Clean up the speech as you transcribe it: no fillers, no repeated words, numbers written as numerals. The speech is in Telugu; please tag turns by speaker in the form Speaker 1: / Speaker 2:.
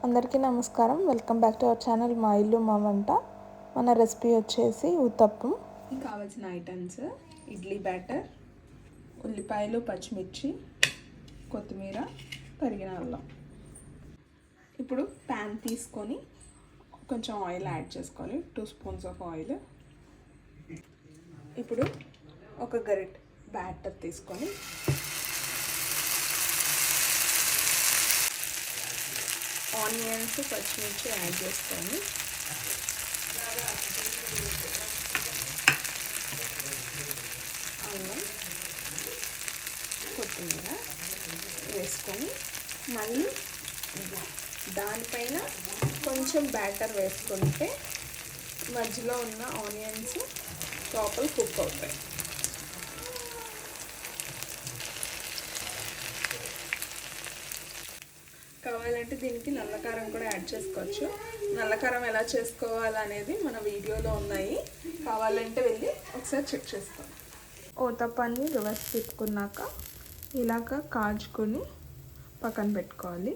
Speaker 1: అందరికీ నమస్కారం. Welcome back to our channel మా ఇల్లు మా వంట. మన రెసిపీ వచ్చేసి ఉత్తప్పం.
Speaker 2: కావాల్సిన ఐటమ్స్: ఇడ్లీ బ్యాటర్, ఉల్లిపాయలు, పచ్చిమిర్చి, కొత్తిమీర, తరిగిన అల్లం. ఇప్పుడు ప్యాన్ తీసుకొని కొంచెం ఆయిల్ యాడ్ చేసుకోవాలి. 2 స్పూన్స్ ఆఫ్ ఆయిల్. ఇప్పుడు ఒక గరిటె బ్యాటర్ తీసుకొని ఆనియన్స్, పచ్చిమిర్చి యాడ్ చేసుకొని అల్లం, కొత్తిమీర వేసుకొని మళ్ళీ దానిపైన కొంచెం బ్యాటర్ వేసుకుంటే మధ్యలో ఉన్న ఆనియన్స్ లోపల కుక్ అవుతాయి. కావాలంటే దీనికి నల్లకారం కూడా యాడ్ చేసుకోవచ్చు. నల్లకారం ఎలా చేసుకోవాలనేది మన వీడియోలో ఉన్నాయి, కావాలంటే వెళ్ళి ఒకసారి చెక్ చేసుకోండి.
Speaker 1: ఉత్తప్పాన్ని రివర్స్ తిప్పుకున్నాక ఇలాగ కాల్చుకొని పక్కన పెట్టుకోవాలి.